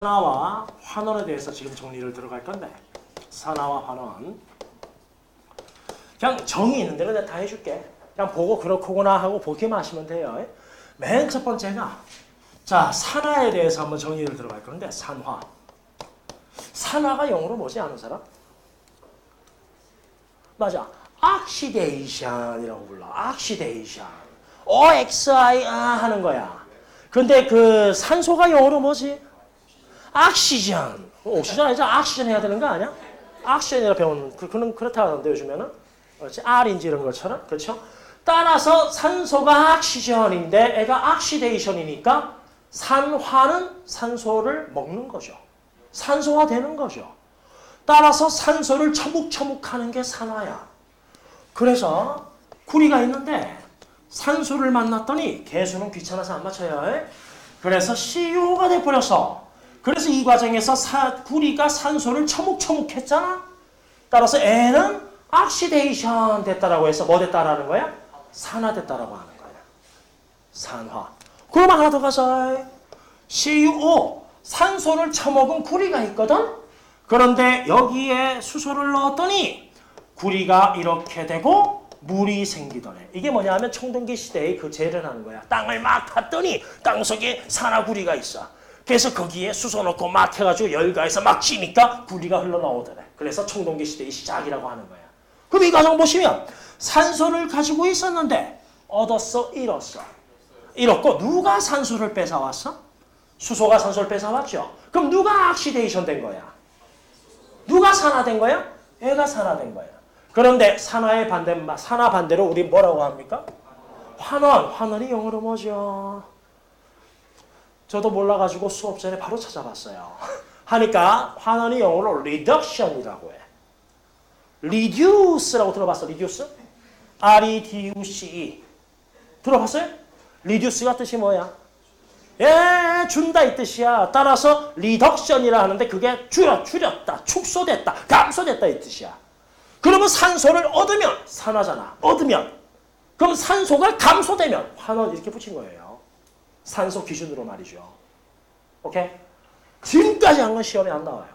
산화와 환원에 대해서 지금 정리를 들어갈 건데, 산화와 환원 그냥 정의 있는 대로 내가 다 해줄게. 그냥 보고 그렇구나 하고 보기만 하시면 돼요. 맨 첫 번째가 자 산화에 대해서 한번 정의를 들어갈 건데, 산화. 산화가 영어로 뭐지 아는 사람? 맞아, oxidation이라고 불러. oxidation. OXI 하는 거야. 근데 그 산소가 영어로 뭐지? 옥시전. 옥시전 아니죠? 옥시전 해야 되는 거 아니야? 옥시전이라 배우는 그는 그렇다 하던데 요즘에는. 그렇지? R인지 이런 것처럼. 그렇죠? 따라서 산소가 옥시전인데 애가 옥시데이션이니까 산화는 산소를 먹는 거죠. 산소화 되는 거죠. 따라서 산소를 처묵처묵하는 게 산화야. 그래서 구리가 있는데 산소를 만났더니 개수는 귀찮아서 안 맞춰요. 그래서 CO가 돼버렸어. 그래서 이 과정에서 구리가 산소를 처묵처묵했잖아. 따라서 애는 옥시데이션 됐다라고 해서 뭐 됐다라는 거야? 산화됐다라고 하는 거야. 산화. 그러면 하나 더 가서 CO, 산소를 처먹은 구리가 있거든. 그런데 여기에 수소를 넣었더니 구리가 이렇게 되고 물이 생기더래. 이게 뭐냐 하면 청동기 시대에 그 재를 하는 거야. 땅을 막 팠더니 땅속에 산화구리가 있어. 그래서 거기에 수소 넣고 막 해가지고 열가해서 막 찌니까 구리가 흘러나오더래. 그래서 청동기 시대의 시작이라고 하는 거야. 그럼 이 과정 보시면 산소를 가지고 있었는데 얻었어, 잃었어? 잃었고 누가 산소를 뺏어왔어? 수소가 산소를 뺏어왔죠. 그럼 누가 옥시데이션 된 거야? 누가 산화된 거야? 애가 산화된 거야. 그런데 산화 반대로 우리 뭐라고 합니까? 환원. 환원이 영어로 뭐죠? 저도 몰라가지고 수업 전에 바로 찾아봤어요. 하니까 환원이 영어로 reduction이라고 해. reduce라고 들어봤어? reduce? R-E-D-U-C-E. 들어봤어요? reduce가 뜻이 뭐야? 예, 준다 이 뜻이야. 따라서 reduction이라 하는데 그게 줄였다, 축소됐다, 감소됐다 이 뜻이야. 그러면 산소를 얻으면 산화잖아. 얻으면. 그럼 산소가 감소되면 환원 이렇게 붙인 거예요. 산소 기준으로 말이죠. 오케이? 지금까지 한 건 시험에 안 나와요.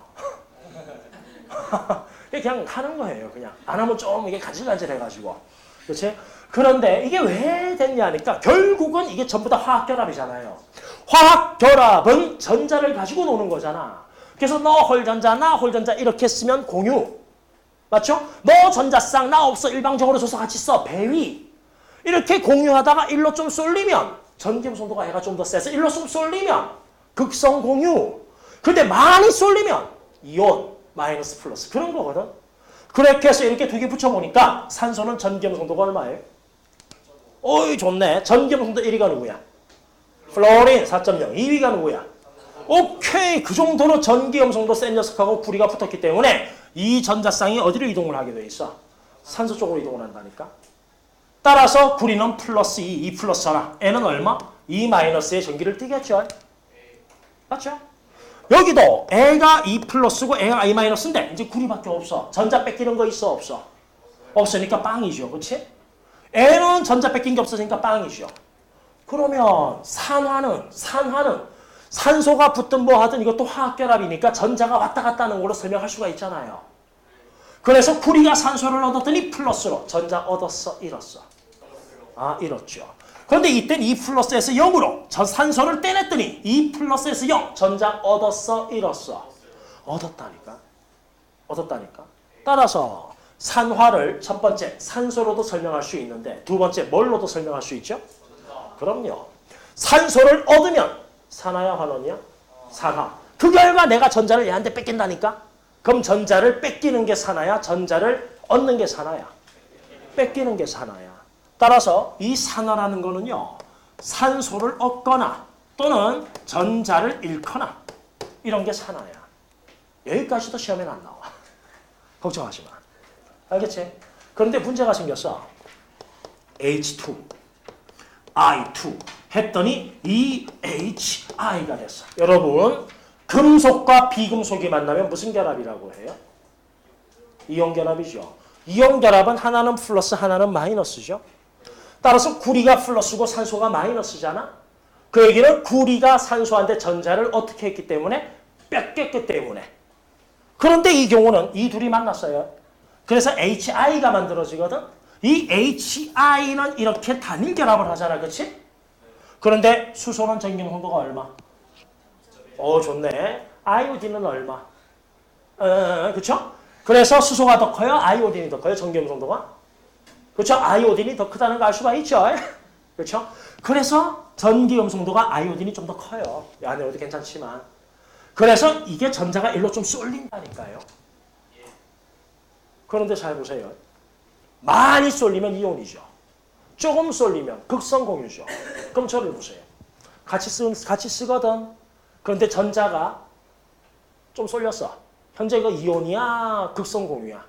그냥 하는 거예요. 그냥 안 하면 좀 이게 간질간질해가지고. 그렇지? 그런데 이게 왜 됐냐니까 결국은 이게 전부 다 화학결합이잖아요. 화학결합은 전자를 가지고 노는 거잖아. 그래서 너 홀전자, 나 홀전자 이렇게 쓰면 공유. 맞죠? 너 전자쌍, 나 없어. 일방적으로 줘서 같이 써. 배위. 이렇게 공유하다가 일로 좀 쏠리면 전기음성도가 애가 좀 더 세서 일로 좀 쏠리면 극성 공유. 근데 많이 쏠리면 이온, 마이너스 플러스. 그런 거거든. 그렇게 해서 이렇게 두 개 붙여보니까 산소는 전기음성도가 얼마예요? 어이 좋네. 전기음성도 1위가 누구야? 플로린 4.0. 2위가 누구야? 오케이. 그 정도로 전기음성도 센 녀석하고 구리가 붙었기 때문에 이 전자쌍이 어디로 이동을 하게 돼 있어? 산소 쪽으로 이동을 한다니까. 따라서 구리는 플러스 2, 2 플러스 하나. N은 얼마? 2 마이너스의 전기를 띠겠죠. 맞죠? 여기도 A가 2 플러스고 A가 2 마이너스인데 이제 구리밖에 없어. 전자 뺏기는 거 있어 없어? 없으니까 빵이죠. 그렇지? N은 전자 뺏긴 게 없어지니까 빵이죠. 그러면 산화는 산소가 붙든 뭐 하든 이것도 화학결합이니까 전자가 왔다 갔다 하는 걸로 설명할 수가 있잖아요. 그래서 구리가 산소를 얻었더니 플러스로 전자 얻었어, 잃었어? 아, 잃었죠. 그런데 이땐 2 플러스에서 0으로 산소를 떼냈더니 2 플러스에서 0 전자 얻었어, 잃었어? 얻었다니까. 따라서 산화를 첫 번째 산소로도 설명할 수 있는데 두 번째 뭘로도 설명할 수 있죠? 그럼요. 산소를 얻으면 산화야 환원이야? 산화. 그 결과 내가 전자를 얘한테 뺏긴다니까? 그럼 전자를 뺏기는 게 산화야? 전자를 얻는 게 산화야? 뺏기는 게 산화야. 따라서 이 산화라는 거는요. 산소를 얻거나 또는 전자를 잃거나 이런 게 산화야. 여기까지도 시험에는 안 나와. 걱정하지 마. 알겠지? 그런데 문제가 생겼어. H2, I2 했더니 EHI가 됐어. 여러분 금속과 비금속이 만나면 무슨 결합이라고 해요? 이온결합이죠. 이온결합은 하나는 플러스 하나는 마이너스죠. 따라서 구리가 플러스고 산소가 마이너스잖아. 그 얘기는 구리가 산소한테 전자를 어떻게 했기 때문에 뺏겼기 때문에. 그런데 이 경우는 이 둘이 만났어요. 그래서 HI가 만들어지거든. 이 HI는 이렇게 단일 결합을 하잖아. 그렇지? 그런데 수소는 전기 농도가 얼마? 좋네. 아이오딘은 얼마? 그렇죠? 그래서 수소가 더 커요? 아이오딘이 더 커요? 전기 농도가? 그렇죠? 아이오딘이 더 크다는 걸 알 수가 있죠. 그렇죠? 그래서 전기 음성도가 아이오딘이 좀 더 커요. 아니어도 괜찮지만. 그래서 이게 전자가 일로 좀 쏠린다니까요. 그런데 잘 보세요. 많이 쏠리면 이온이죠. 조금 쏠리면 극성 공유죠. 그럼 저를 보세요. 같이 쓰거든. 그런데 전자가 좀 쏠렸어. 현재 이거 이온이야? 극성 공유야?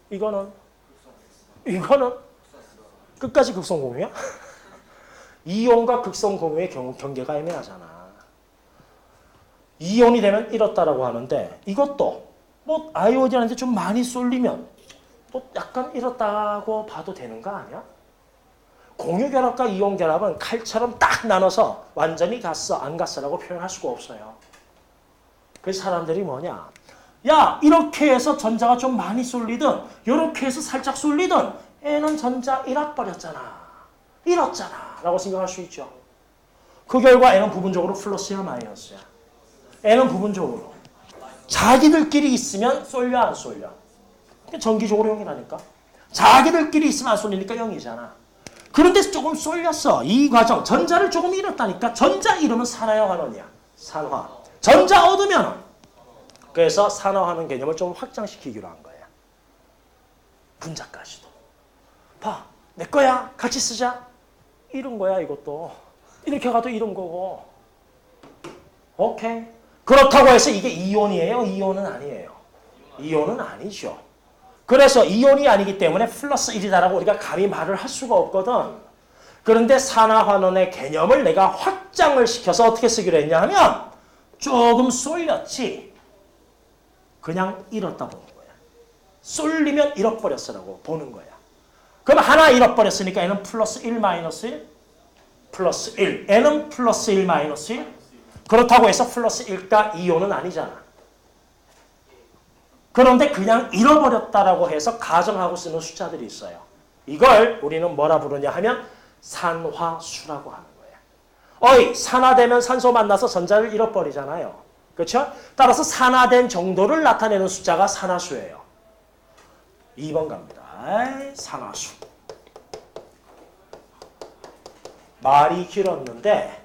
이거는 끝까지 극성 공유야? 이온과 극성 공유의 경계가 애매하잖아. 이온이 되면 이렇다라고 하는데 이것도 뭐 아이오딘한테 좀 많이 쏠리면 또 약간 이렇다고 봐도 되는 거 아니야? 공유 결합과 이온 결합은 칼처럼 딱 나눠서 완전히 갔어 안 갔어라고 표현할 수가 없어요. 그래서 사람들이 뭐냐? 야 이렇게 해서 전자가 좀 많이 쏠리든 이렇게 해서 살짝 쏠리든 애는 전자 잃어버렸잖아. 잃었잖아 라고 생각할 수 있죠. 그 결과 애는 부분적으로 플러스야 마이너스야? 애는 부분적으로. 자기들끼리 있으면 쏠려 안 쏠려? 전기적으로 0이라니까. 자기들끼리 있으면 안 쏠리니까 0이잖아. 그런데 조금 쏠렸어. 이 과정 전자를 조금 잃었다니까. 전자 잃으면 산화야 환원이야? 산화. 전자 얻으면 그래서 산화하는 개념을 좀 확장시키기로 한 거야. 분자까지도. 봐. 내 거야. 같이 쓰자. 이런 거야 이것도. 이렇게 가도 이런 거고. 오케이. 그렇다고 해서 이게 이온이에요? 이온은 아니에요. 이온은 아니죠. 그래서 이온이 아니기 때문에 플러스 1이다라고 우리가 감히 말을 할 수가 없거든. 그런데 산화환원의 개념을 내가 확장을 시켜서 어떻게 쓰기로 했냐 하면 조금 쏠렸지. 그냥 잃었다 보는 거야. 쏠리면 잃어버렸어라고 보는 거야. 그럼 하나 잃어버렸으니까 얘는 플러스 1 마이너스 1? 플러스 1. 얘는 플러스 1 마이너스 1? 그렇다고 해서 플러스 1과 이온은 아니잖아. 그런데 그냥 잃어버렸다라고 해서 가정하고 쓰는 숫자들이 있어요. 이걸 우리는 뭐라 부르냐 하면 산화수라고 하는 거예요. 산화되면 산소 만나서 전자를 잃어버리잖아요. 그렇죠? 따라서 산화된 정도를 나타내는 숫자가 산화수예요. 2번 갑니다. 산화수. 말이 길었는데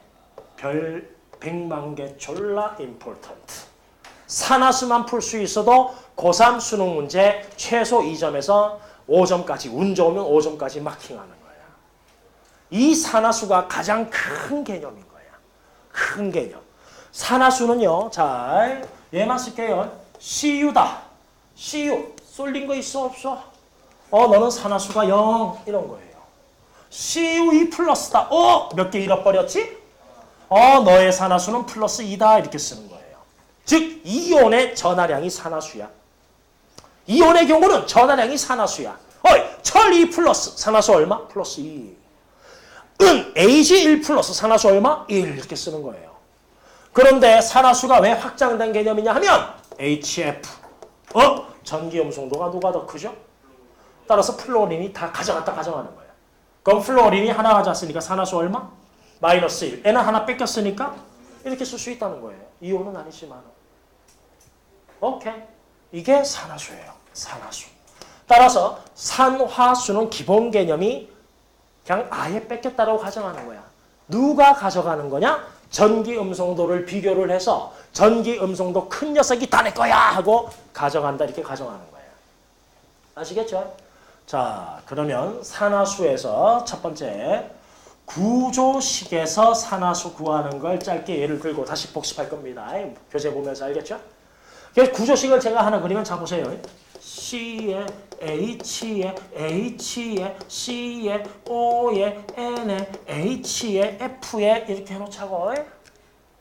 별 100만 개 졸라 임포턴트. 산화수만 풀 수 있어도 고3 수능 문제 최소 2점에서 5점까지 운 좋으면 5점까지 마킹하는 거야. 이 산화수가 가장 큰 개념인 거야. 큰 개념. 산화수는요. 잘 얘만 쓸게요. CU다. CU. 쏠린 거 있어 없어? 너는 산화수가 0 이런 거예요. CU2 플러스다. 몇 개 잃어버렸지? 너의 산화수는 플러스 2다 이렇게 쓰는 거예요. 즉 이온의 전하량이 산화수야. 이온의 경우는 전하량이 산화수야. 철 2 플러스 산화수 얼마? 플러스 2. Ag1 플러스 산화수 얼마? 1 이렇게 쓰는 거예요. 그런데 산화수가 왜 확장된 개념이냐 하면 HF. 전기 음성도가 누가 더 크죠? 따라서 플로린이 다 가져갔다 가져가는 거예요. 그럼 플로린이 하나 가져왔으니까 산화수 얼마? 마이너스 1. 얘는 하나 뺏겼으니까 이렇게 쓸 수 있다는 거예요. 이온은 아니지만. 오케이. 이게 산화수예요. 산화수. 따라서 산화수는 기본 개념이 그냥 아예 뺏겼다라고 가정하는 거야. 누가 가져가는 거냐? 전기 음성도를 비교를 해서 전기 음성도 큰 녀석이 다 내 거야 하고 가져간다 이렇게 가정하는 거예요. 아시겠죠? 자, 그러면 산화수에서 첫 번째 구조식에서 산화수 구하는 걸 짧게 예를 들고 다시 복습할 겁니다. 교재 보면서 알겠죠? 구조식을 제가 하나 그리면 자 보세요. C에 H에 H에 C에 O에 N에 H에 F에 이렇게 해놓자고.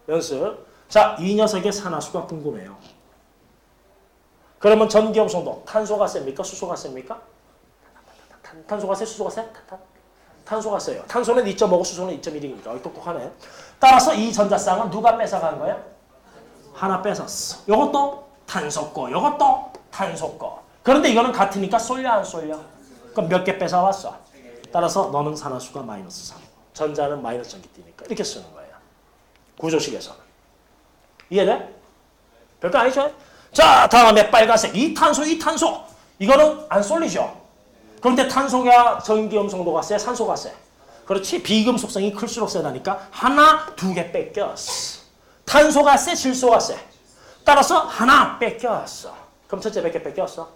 연습. 자, 이 녀석의 산화수가 궁금해요. 그러면 전기음성도 탄소가 셉니까? 수소가 셉니까? 탄소가 세? 수소가 세? 탄소가 세요. 탄소는 2.5고 수소는 2.1이니까 똑똑하네. 따라서 이 전자쌍은 누가 뺏어간 거야? 하나 뺏었어. 요것도 탄소 거, 요것도 탄소 거. 그런데 이거는 같으니까 쏠려 안 쏠려? 그럼 몇 개 뺏어왔어? 따라서 너는 산화수가 마이너스 3. 전자는 마이너스 전기 띄니까 이렇게 쓰는 거예요. 구조식에서는. 이해돼? 별거 아니죠? 자, 다음에 빨간색. 이탄소. 이거는 안 쏠리죠? 그런데 탄소가 전기음성도가 세, 산소가 세. 그렇지? 비금속성이 클수록 세다니까 하나, 두 개 뺏겼어. 탄소가 세, 질소가 세. 따라서 하나 뺏겼어. 그럼 전체 몇 개 뺏겼어?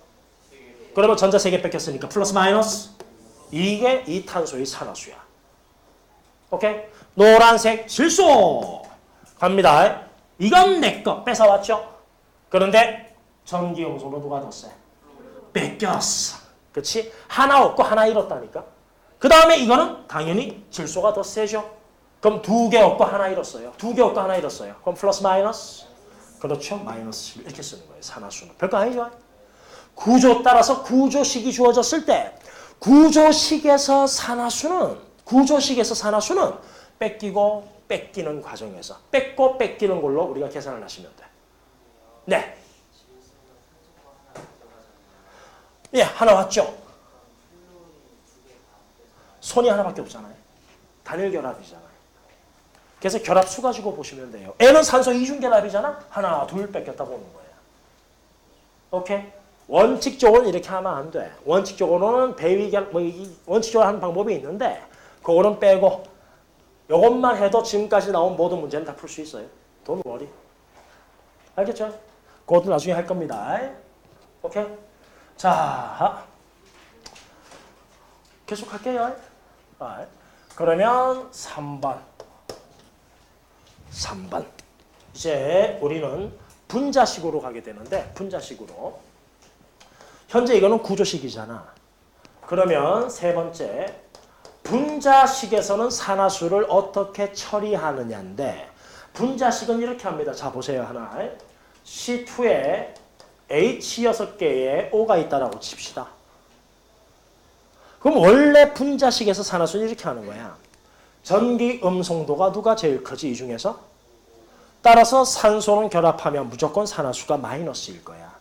그러면 전자 3개 뺏겼으니까 플러스 마이너스. 이게 이 탄소의 산화수야. 오케이? 노란색 질소. 갑니다. 이건 내 거 뺏어왔죠? 그런데 전기음성도 누가 더 세? 뺏겼어. 그렇지? 하나 얻고 하나 잃었다니까. 그 다음에 이거는 당연히 질소가 더 세죠. 그럼 2개 얻고 하나 잃었어요. 2개 얻고 하나 잃었어요. 그럼 플러스 마이너스. 그렇죠? 마이너스 1 이렇게 쓰는 거예요. 산화수는. 별거 아니죠? 구조 따라서 구조식이 주어졌을 때 구조식에서 산화수는 뺏기고 뺏기는 과정에서 뺏고 뺏기는 걸로 우리가 계산을 하시면 돼. 네. 예, 하나 왔죠? 손이 하나밖에 없잖아요. 단일 결합이잖아요. 그래서 결합수 가지고 보시면 돼요. N은 산소 이중 결합이잖아. 하나, 둘 뺏겼다 보는 거예요. 오케이? 원칙적으로는 이렇게 하면 안 돼. 원칙적으로는 원칙적으로 하는 방법이 있는데 그거는 빼고 이것만 해도 지금까지 나온 모든 문제는 다 풀 수 있어요. Don't worry. 알겠죠? 그것도 나중에 할 겁니다. 오케이? 자, 계속 할게요. 그러면 3번. 이제 우리는 분자식으로 가게 되는데 분자식으로. 현재 이거는 구조식이잖아. 그러면 세 번째. 분자식에서는 산화수를 어떻게 처리하느냐인데 분자식은 이렇게 합니다. 자, 보세요. 하나. C2에 H 6개에 O가 있다라고 칩시다. 그럼 원래 분자식에서 산화수는 이렇게 하는 거야. 전기 음성도가 누가 제일 크지 이 중에서? 따라서 산소는 결합하면 무조건 산화수가 마이너스일 거야.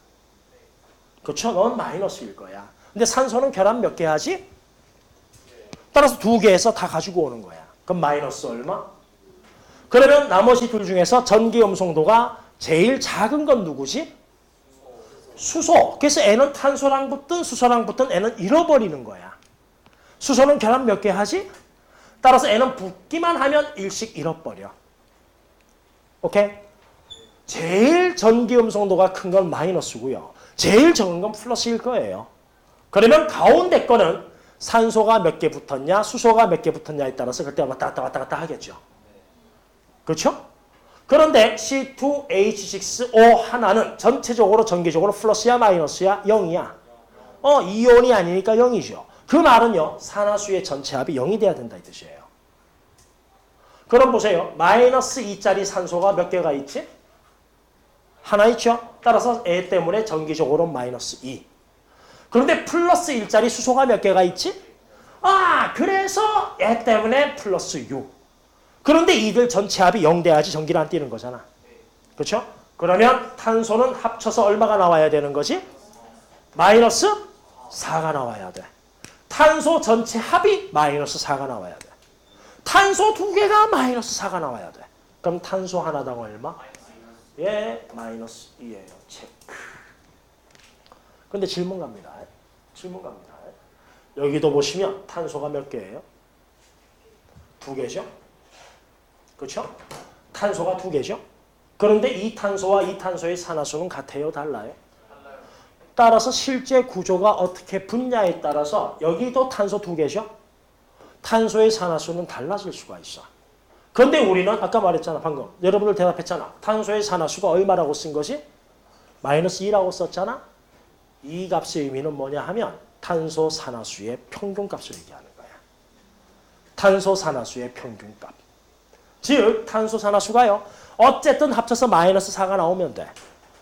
그렇죠? 넌 마이너스일 거야. 근데 산소는 결합 몇 개 하지? 따라서 2개에서 다 가지고 오는 거야. 그럼 마이너스 얼마? 그러면 나머지 둘 중에서 전기 음성도가 제일 작은 건 누구지? 수소. 그래서 N은 탄소랑 붙든 수소랑 붙든 N은 잃어버리는 거야. 수소는 결합 몇 개 하지? 따라서 N은 붙기만 하면 일씩 잃어버려. 오케이? 제일 전기 음성도가 큰 건 마이너스고요. 제일 적은 건 플러스일 거예요. 그러면 가운데 거는 산소가 몇 개 붙었냐, 수소가 몇 개 붙었냐에 따라서 그때 왔다 갔다 하겠죠. 그렇죠? 그런데 C2H6O 하나는 전체적으로 전기적으로 플러스야 마이너스야? 0이야. 이온이 아니니까 0이죠. 그 말은요. 산화수의 전체 합이 0이 돼야 된다 이 뜻이에요. 그럼 보세요. 마이너스 2짜리 산소가 몇 개가 있지? 하나 있죠. 따라서 애 때문에 전기적으로 마이너스 2. 그런데 플러스 1짜리 수소가 몇 개가 있지? 그래서 애 때문에 플러스 6. 그런데 이들 전체 합이 0 돼야지 전기를 안 띄는 거잖아. 그렇죠? 그러면 탄소는 합쳐서 얼마가 나와야 되는 거지? 마이너스 4가 나와야 돼. 탄소 전체 합이 마이너스 4가 나와야 돼. 탄소 2개가 마이너스 4가 나와야 돼. 그럼 탄소 하나당 얼마? 예, 마이너스 2예요. 체크. 근데 질문 갑니다. 여기도 보시면 탄소가 몇 개예요? 2개죠? 그렇죠? 탄소가 2개죠? 그런데 이 탄소와 이 탄소의 산화수는 같아요? 달라요? 따라서 실제 구조가 어떻게 붙냐에 따라서 여기도 탄소 2개죠? 탄소의 산화수는 달라질 수가 있어. 그런데 우리는 아까 말했잖아. 방금 여러분들 대답했잖아. 탄소의 산화수가 얼마라고 쓴 것이? 마이너스 2라고 썼잖아. 이 값의 의미는 뭐냐 하면 탄소 산화수의 평균값을 얘기하는 거야. 탄소 산화수의 평균값. 즉 탄소 산화수가요. 어쨌든 합쳐서 마이너스 4가 나오면 돼.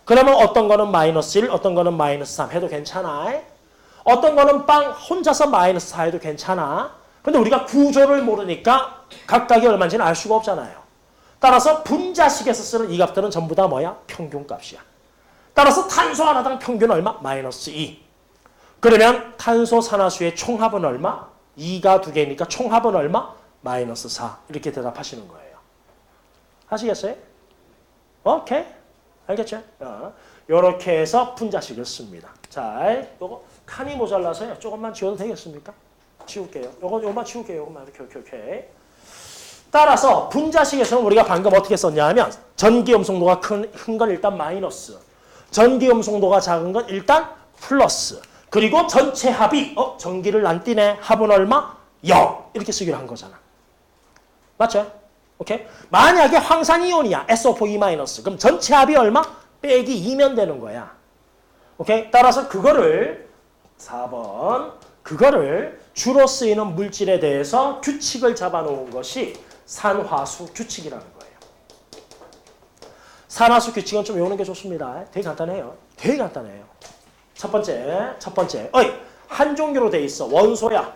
그러면 어떤 거는 마이너스 1, 어떤 거는 마이너스 3 해도 괜찮아. 어떤 거는 빵 혼자서 마이너스 4 해도 괜찮아. 근데 우리가 구조를 모르니까 각각이 얼마인지는 알 수가 없잖아요. 따라서 분자식에서 쓰는 이 값들은 전부 다 뭐야? 평균값이야. 따라서 탄소 하나당 평균 얼마? 마이너스 2. 그러면 탄소 산화수의 총합은 얼마? 2가 두 개니까 총합은 얼마? 마이너스 4. 이렇게 대답하시는 거예요. 하시겠어요? 오케이. 알겠죠? 이렇게 해서 분자식을 씁니다. 자, 요거 칸이 모자라서요. 조금만 지워도 되겠습니까? 지울게요. 요것만 지울게요. 요것만 이렇게. 따라서 분자식에서는 우리가 방금 어떻게 썼냐 하면 전기음성도가 큰 건 일단 마이너스, 전기음성도가 작은 건 일단 플러스, 그리고 전체 합이 전기를 안 띠네. 합은 얼마? 0. 이렇게 쓰기로 한 거잖아. 맞죠? 오케이? 만약에 황산이온이야. SO4E-. 그럼 전체 합이 얼마? 빼기 2면 되는 거야. 오케이? 따라서 그거를 4번 그거를 주로 쓰이는 물질에 대해서 규칙을 잡아놓은 것이 산화수 규칙이라는 거예요. 산화수 규칙은 좀 외우는 게 좋습니다. 되게 간단해요. 되게 간단해요. 첫 번째. 한 종류로 돼 있어. 원소야.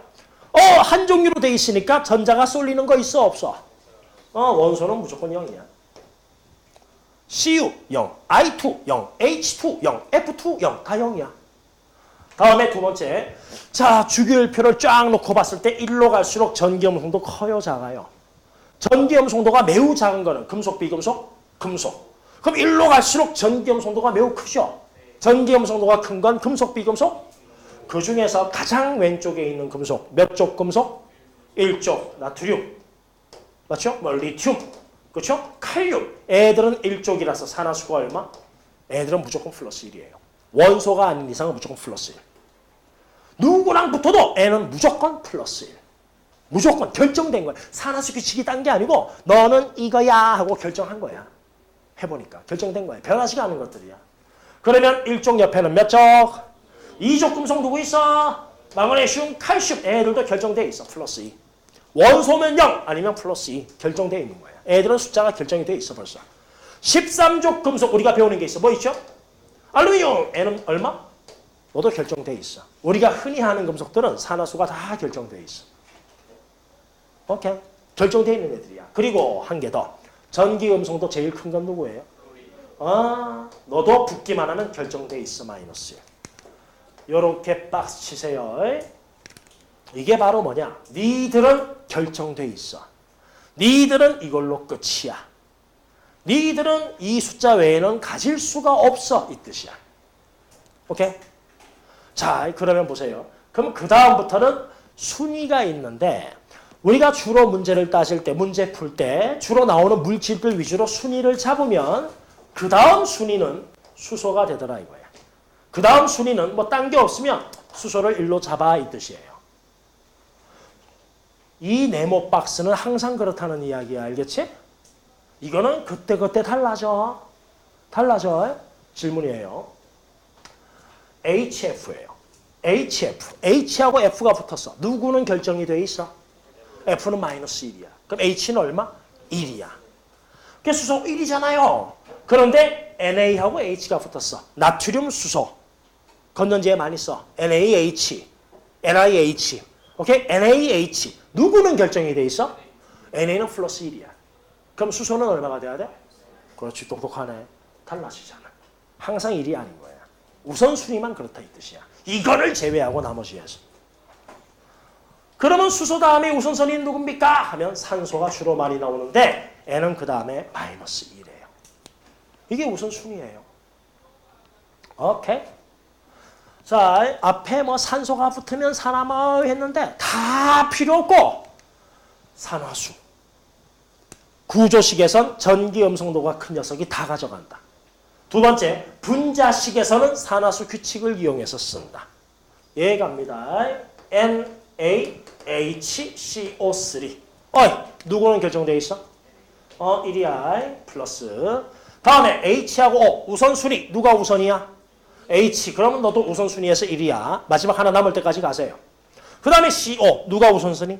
한 종류로 돼 있으니까 전자가 쏠리는 거 있어 없어? 원소는 무조건 0이야. Cu 0, I2 0, H2 0, F2 0. 다 0이야. 다음에 두 번째. 자, 주기율표를 쫙 놓고 봤을 때 1로 갈수록 전기음성도 커요, 작아요? 전기음성도가 매우 작은 거는 금속, 비금속? 금속. 그럼 1로 갈수록 전기음성도가 매우 크죠? 전기음성도가 큰 건 금속, 비금속? 그 중에서 가장 왼쪽에 있는 금속. 몇 쪽 금속? 1쪽 나트륨. 맞죠? 리튬. 그렇죠? 칼륨. 애들은 1쪽이라서 산화수가 얼마? 애들은 무조건 플러스 1이에요. 원소가 아닌 이상은 무조건 플러스 1. 누구랑 붙어도 애는 무조건 플러스 1. 무조건 결정된 거야. 산화수 규칙이 딴 게 아니고 너는 이거야 하고 결정한 거야. 해보니까 결정된 거야. 변하지가 않은 것들이야. 그러면 1쪽 옆에는 몇 쪽? 2쪽 금속 누구 있어? 마그네슘, 칼슘. 애들도 결정돼 있어. 플러스 2. 원소면 0 아니면 플러스 2. 결정돼 있는 거야. 애들은 숫자가 결정이 돼 있어 벌써. 13족 금속 우리가 배우는 게 있어. 뭐 있죠? 알루미늄. 애는 얼마? 너도 결정돼 있어. 우리가 흔히 하는 금속들은 산화수가 다 결정돼 있어. 오케이. 결정돼 있는 애들이야. 그리고 한 개 더. 전기음성도 제일 큰 건 누구예요? 너도 붙기만 하면 결정돼 있어. 마이너스 1. 요렇게 박스 치세요. 이게 바로 뭐냐? 니들은 결정돼 있어. 니들은 이걸로 끝이야. 니들은 이 숫자 외에는 가질 수가 없어. 이 뜻이야. 오케이? 자, 그러면 보세요. 그럼 그 다음부터는 순위가 있는데 우리가 주로 문제를 따질 때, 문제 풀 때 주로 나오는 물질들 위주로 순위를 잡으면 그 다음 순위는 수소가 되더라 이거야. 그 다음 순위는 뭐 딴 게 없으면 수소를 1로 잡아 이 뜻이에요. 이 네모 박스는 항상 그렇다는 이야기야. 알겠지? 이거는 그때그때 달라져. 질문이에요. HF예요. HF. H하고 F가 붙었어. 누구는 결정이 돼 있어? F는 마이너스 1이야. 그럼 H는 얼마? 1이야. 그게 수소 1이잖아요. 그런데 NA하고 H가 붙었어. 나트륨 수소. 건전지에 많이 써. NaH, NiH. 오케이? NaH. 누구는 결정이 돼 있어? NA는 플러스 1이야. 그럼 수소는 얼마가 돼야 돼? 그렇지, 똑똑하네. 달라지잖아. 항상 1이 아닌 거야. 우선순위만 그렇다 이 뜻이야. 이거를 제외하고 나머지에서. 그러면 수소 다음에 우선순위는 누굽니까? 하면 산소가 주로 많이 나오는데 N은 그 다음에 마이너스 1이에요. 이게 우선순위예요. 오케이? 자, 앞에 뭐 산소가 붙으면 산화뭐 했는데 다 필요 없고 산화수. 구조식에선 전기음성도가 큰 녀석이 다 가져간다. 두 번째, 분자식에서는 산화수 규칙을 이용해서 쓴다. 예 갑니다. NaHCO3. 누구는 결정되어 있어? 1이야. 플러스. 다음에 H하고 O. 우선순위. 누가 우선이야? H. 그러면 너도 우선순위에서 1이야. 마지막 하나 남을 때까지 가세요. 그 다음에 CO. 누가 우선순위?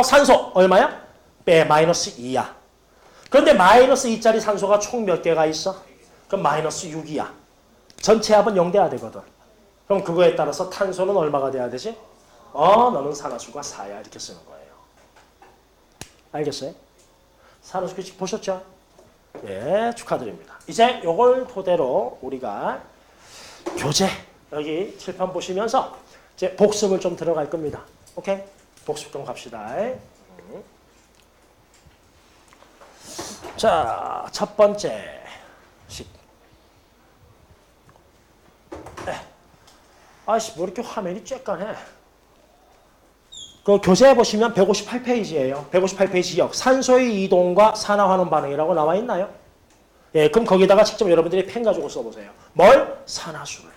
산소. 얼마야? 마이너스 2야. 그런데 마이너스 2짜리 산소가 총 몇 개가 있어? 그럼 마이너스 6이야. 전체 합은 0 돼야 되거든. 그럼 그거에 따라서 탄소는 얼마가 돼야 되지? 너는 산화수가 4야. 이렇게 쓰는 거예요. 알겠어요? 산화수 규칙 보셨죠? 예, 축하드립니다. 이제 요걸 토대로 우리가 교재 여기 칠판 보시면서 이제 복습을 좀 들어갈 겁니다. 오케이? 복습 좀 갑시다. 자, 첫 번째 식. 아이씨, 뭐 이렇게 화면이 쬐깐해. 그 교재에 보시면 158페이지예요. 158페이지 역. 산소의 이동과 산화환원 반응이라고 나와 있나요? 예, 그럼 거기다가 직접 여러분들이 펜 가지고 써보세요. 뭘? 산화수를.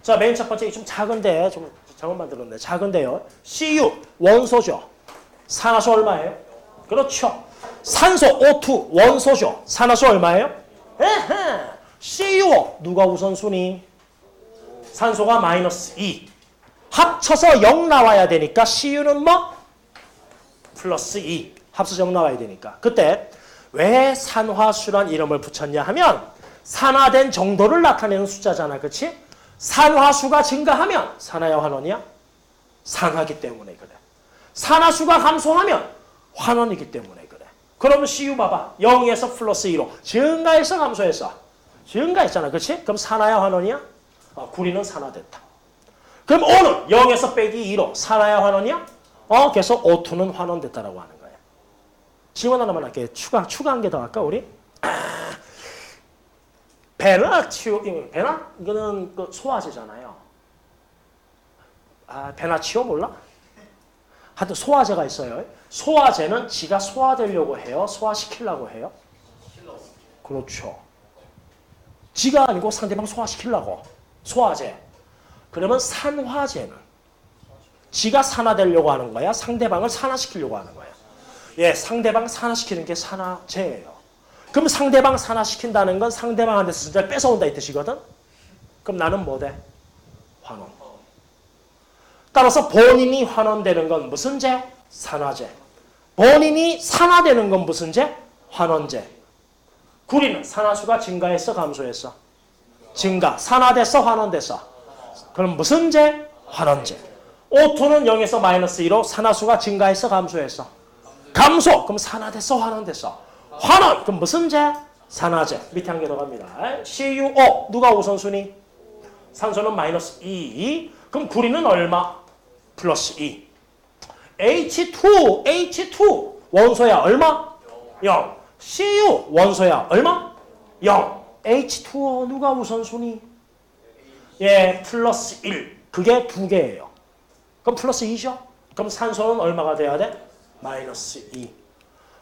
자, 맨 첫 번째 좀 작은데, 좀 잘못 만들었네. 작은데요. CU, 원소죠. 산화수 얼마예요? 그렇죠. 산소 O2, 원소죠. 산화수 얼마예요? 에헤. CU, 누가 우선순위? 산소가 마이너스 2. 합쳐서 0 나와야 되니까 CU는 뭐? 플러스 2. 합쳐서 0 나와야 되니까. 그때 왜 산화수란 이름을 붙였냐 하면 산화된 정도를 나타내는 숫자잖아. 그치? 산화수가 증가하면 산화야 환원이야? 산화기 때문에 그래. 산화수가 감소하면 환원이기 때문에 그래. 그러면 CU 봐봐. 0에서 플러스 2로 증가해서 감소했어. 증가했잖아. 그치? 그럼 산화야 환원이야? 구리는 산화됐다. 그럼 O는 0에서 빼기 2로 산화야 환원이야? 그래서 O2는 환원됐다라고 하는 거야. 질문 하나만 할게. 추가한 게 더 할까 우리? 베나치오, 베나? 이거는 그 소화제잖아요. 베나치오 몰라? 하여튼 소화제가 있어요. 소화제는 지가 소화되려고 해요? 소화시키려고 해요? 그렇죠. 지가 아니고 상대방 소화시키려고. 소화제. 그러면 산화제는 지가 산화되려고 하는 거야? 상대방을 산화시키려고 하는 거야? 예, 상대방 산화시키는 게 산화제예요. 그럼 상대방 산화시킨다는 건 상대방한테서 진짜 뺏어온다 이 뜻이거든? 그럼 나는 뭐 돼? 환원. 따라서 본인이 환원되는 건 무슨 제? 산화제. 본인이 산화되는 건 무슨 제? 환원제. 구리는 산화수가 증가했어 감소했어? 증가. 산화됐어 환원됐어? 그럼 무슨 제? 환원제. O2는 0에서 마이너스 2로 산화수가 증가했어 감소했어? 감소. 그럼 산화됐어 환원됐어? 환원. 그럼 무슨 제? 산화제. 밑에 한 개 더 갑니다. CuO. 누가 우선순위? 산소는 마이너스 2. 그럼 구리는 얼마? 플러스 2. H2. 원소야 얼마? 0. Cu. 원소야 얼마? 0. H2O. 누가 우선순위? 예, 플러스 1. 그게 두 개예요. 그럼 플러스 2죠? 그럼 산소는 얼마가 돼야 돼? 마이너스 2.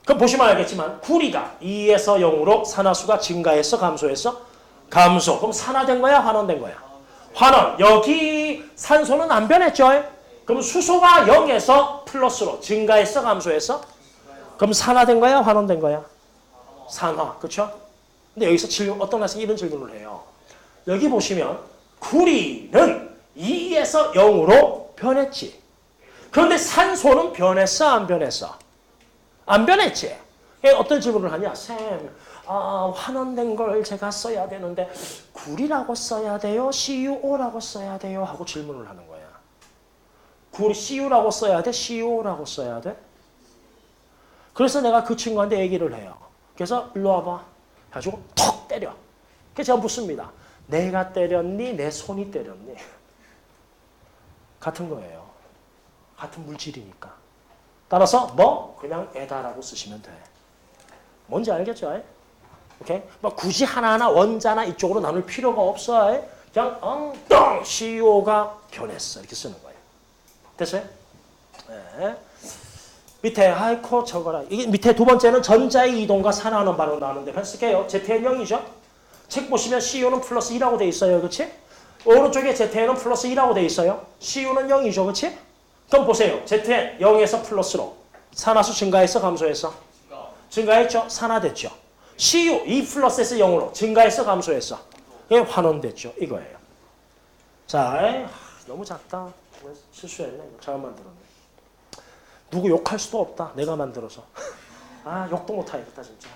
그럼 보시면 알겠지만 구리가 2에서 0으로 산화수가 증가했어 감소했어? 감소. 그럼 산화된 거야 환원된 거야? 환원. 여기 산소는 안 변했죠? 그럼 수소가 0에서 플러스로 증가했어 감소했어? 그럼 산화된 거야 환원된 거야? 산화. 그렇죠? 근데 여기서 어떤 학생이 이런 질문을 해요. 여기 보시면 구리는 2에서 0으로 변했지. 그런데 산소는 변했어 안 변했어? 안 변했지. 어떤 질문을 하냐? 쌤, 환원된 걸 제가 써야 되는데 구리라고 써야 돼요? CuO라고 써야 돼요? 하고 질문을 하는 거야. 구리 Cu라고 써야 돼? CuO라고 써야 돼? 그래서 내가 그 친구한테 얘기를 해요. 그래서 일로 와봐. 해가지고 턱 때려. 그래서 제가 묻습니다. 내가 때렸니? 내 손이 때렸니? 같은 거예요. 같은 물질이니까. 따라서 뭐? 그냥 에다라고 쓰시면 돼. 뭔지 알겠죠? 오케이? 뭐 굳이 하나하나 원자나 이쪽으로 나눌 필요가 없어. 그냥 엉뚱 CuO가 변했어. 이렇게 쓰는 거예요. 됐어요? 네. 밑에 아이코 적어라. 이게 밑에 두 번째는 전자의 이동과 산화하는 반응 나오는데 편 쓸게요. ZN 0이죠? 책 보시면 Cu는 플러스 2라고 돼 있어요. 그렇지? 오른쪽에 ZN은 플러스 2라고 돼 있어요. Cu는 0이죠. 그렇지? 그럼 보세요. ZN 0에서 플러스로 산화수 증가했어 감소했어? 증가했죠? 산화됐죠? CU 2 플러스에서 0으로 증가했어 감소했어? 이게 환원됐죠. 이거예요. 자, 너무 작다. 실수했네. 잘못 만들었네. 누구 욕할 수도 없다. 내가 만들어서. 욕도 못하겠다 진짜.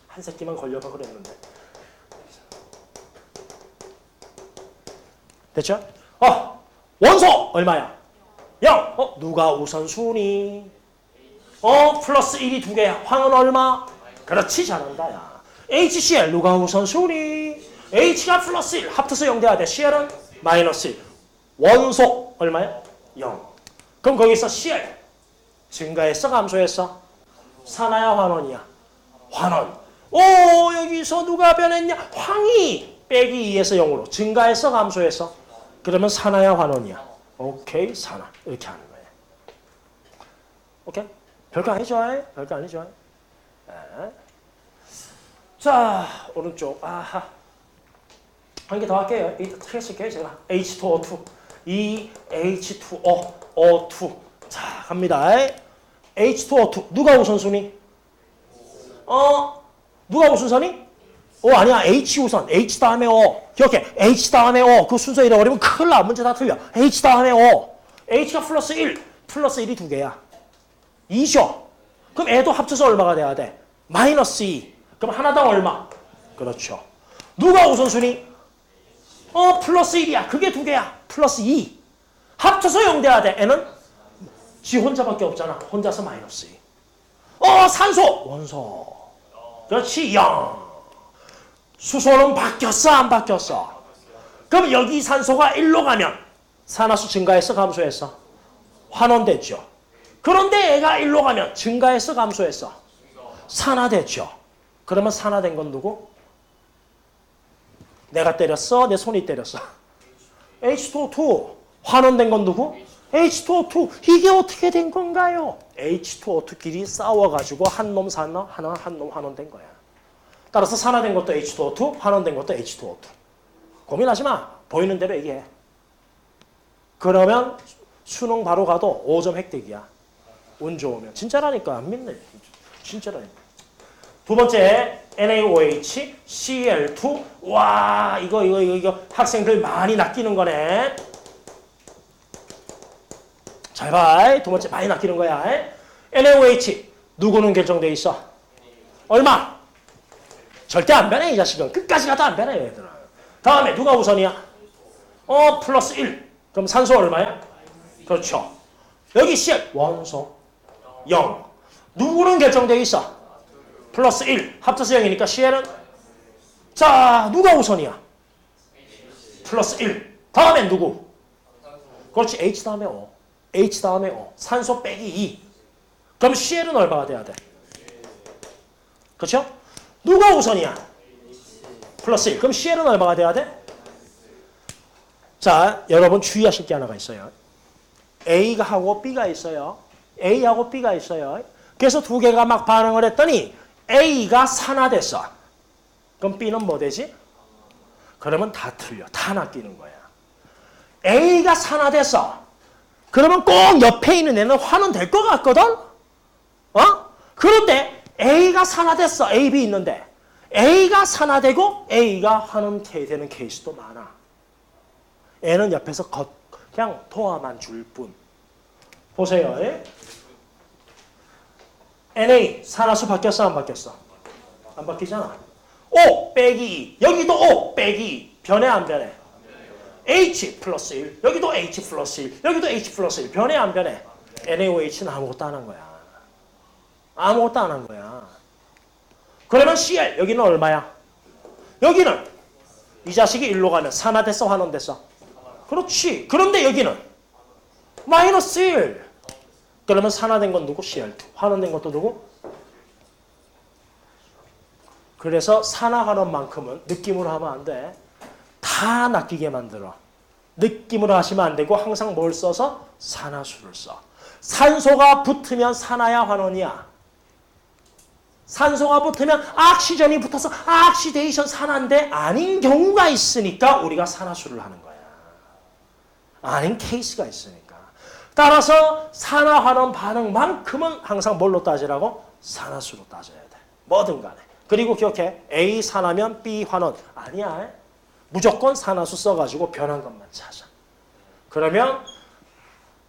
한 새끼만 걸려봐 그랬는데. 됐죠? 원소 얼마야? 0. 누가 우선순위? 플러스 1이 2개야. 황은 얼마? 그렇지, 잘한다, 야. HCl 누가 우선순위? H가 플러스 1 합쳐서 0 돼야 돼. Cl은 마이너스 1. 원소 얼마야? 0. 그럼 거기서 Cl 증가했어, 감소했어? 산화야, 환원이야? 환원. 여기서 누가 변했냐? 황이 빼기 2에서 0으로 증가했어, 감소했어? 그러면 산화야, 환원이야? 오케이, 산화. 이렇게 하는 거예요. 오케이? 별거 아니죠? 별거 아니죠? 네. 자, 오른쪽. 아하. 한 개 더 할게요. 틀렸을게요, 제가. H2O2. 이 H2O, O2. 자, 갑니다. H2O2. 누가 우선순위? 누가 우선순위? 아니야. H 우선. H 다음에 O. 기억해. H 다음에 O. 그 순서 잃어버리면 큰일 나. 문제 다 틀려. H 다음에 O. H가 플러스 1. 플러스 1이 2개야. 2죠. 그럼 애도 합쳐서 얼마가 돼야 돼? 마이너스 2. 그럼 하나당 얼마? 그렇죠. 누가 우선순위? 플러스 1이야. 그게 2개야. 플러스 2. 합쳐서 0 돼야 돼. 애는 지 혼자밖에 없잖아. 혼자서 마이너스 2. 산소. 원소. 그렇지. 0. 수소는 바뀌었어? 안 바뀌었어? 그럼 여기 산소가 1로 가면 산화수 증가했어? 감소했어? 환원됐죠. 그런데 애가 1로 가면 증가했어? 감소했어? 산화됐죠. 그러면 산화된 건 누구? 내가 때렸어? 내 손이 때렸어? H2O2. 환원된 건 누구? H2O2. 이게 어떻게 된 건가요? H2O2끼리 싸워가지고 한 놈 산화, 한 놈 환원된 거야. 따라서 산화된 것도 H2O2, 환원된 것도 H2O2. 고민하지 마. 보이는 대로 얘기해. 그러면 수능 바로 가도 5점 획득이야. 운 좋으면. 진짜라니까. 안 믿네. 진짜라니까. 두 번째 NaOH, Cl2. 와, 이거 학생들 많이 낚이는 거네. 잘 봐. 두 번째 많이 낚이는 거야. NaOH 누구는 결정돼 있어? 얼마? 절대 안 변해, 이 자식은. 끝까지 가도 안 변해, 얘들아. 다음에 누가 우선이야? 플러스 1. 그럼 산소 얼마야? 그렇죠. 여기 Cl 원소 0. 누구는 결정돼 있어? 플러스 1. 합쳐서 0이니까 Cl은? 자, 누가 우선이야? 플러스 1. 다음엔 누구? 그렇지. H 다음에 O. H 다음에 O. 산소 빼기 2. 그럼 Cl은 얼마가 돼야 돼? 그렇죠? 누가 우선이야? 플러스 1. 그럼 Cl은 얼마가 돼야 돼? 자, 여러분 주의하실 게 하나가 있어요. A가 하고 B가 있어요. A하고 B가 있어요. 그래서 두 개가 막 반응을 했더니 A가 산화됐어. 그럼 B는 뭐 되지? 그러면 다 틀려. 다 낚이는 거야. A가 산화됐어. 그러면 꼭 옆에 있는 애는 환원될 것 같거든? 그런데 A가 산화됐어. A, B 있는데 A가 산화되고 A가 환원되는 케이스도 많아. 애는 옆에서 그냥 도와만 줄 뿐. 보세요. Na 산화수 바뀌었어? 안 바뀌었어? 안 바뀌잖아. O 빼기 2. 여기도 O 빼기 2. 변해 안 변해? H 플러스 1. 여기도 H 플러스 1. 여기도 H 플러스 1. 변해 안 변해? NaOH는 아무것도 안 한 거야. 아무것도 안 한 거야. 그러면 Cl 여기는 얼마야? 여기는 이 자식이 1로 가면 산화됐어? 환원됐어? 그렇지. 그런데 여기는 마이너스 1. 그러면 산화된 건 누구? Cl2. 환원된 것도 누구? 그래서 산화환원만큼은 느낌으로 하면 안 돼. 다 낚이게 만들어. 느낌으로 하시면 안 되고 항상 뭘 써서? 산화수를 써. 산소가 붙으면 산화야 환원이야. 산소가 붙으면 악시전이 붙어서 악시데이션 산화인데 아닌 경우가 있으니까 우리가 산화수를 하는 거야. 아닌 케이스가 있으니까. 따라서 산화환원 반응만큼은 항상 뭘로 따지라고? 산화수로 따져야 돼. 뭐든 간에. 그리고 기억해. A 산화면 B 환원. 아니야. 무조건 산화수 써가지고 변한 것만 찾아. 그러면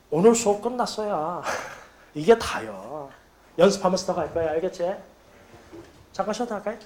오늘 수업 끝났어야. 이게 다요. 연습하면서 더 갈 거야. 알겠지? 잠깐 쉬었다 할까요?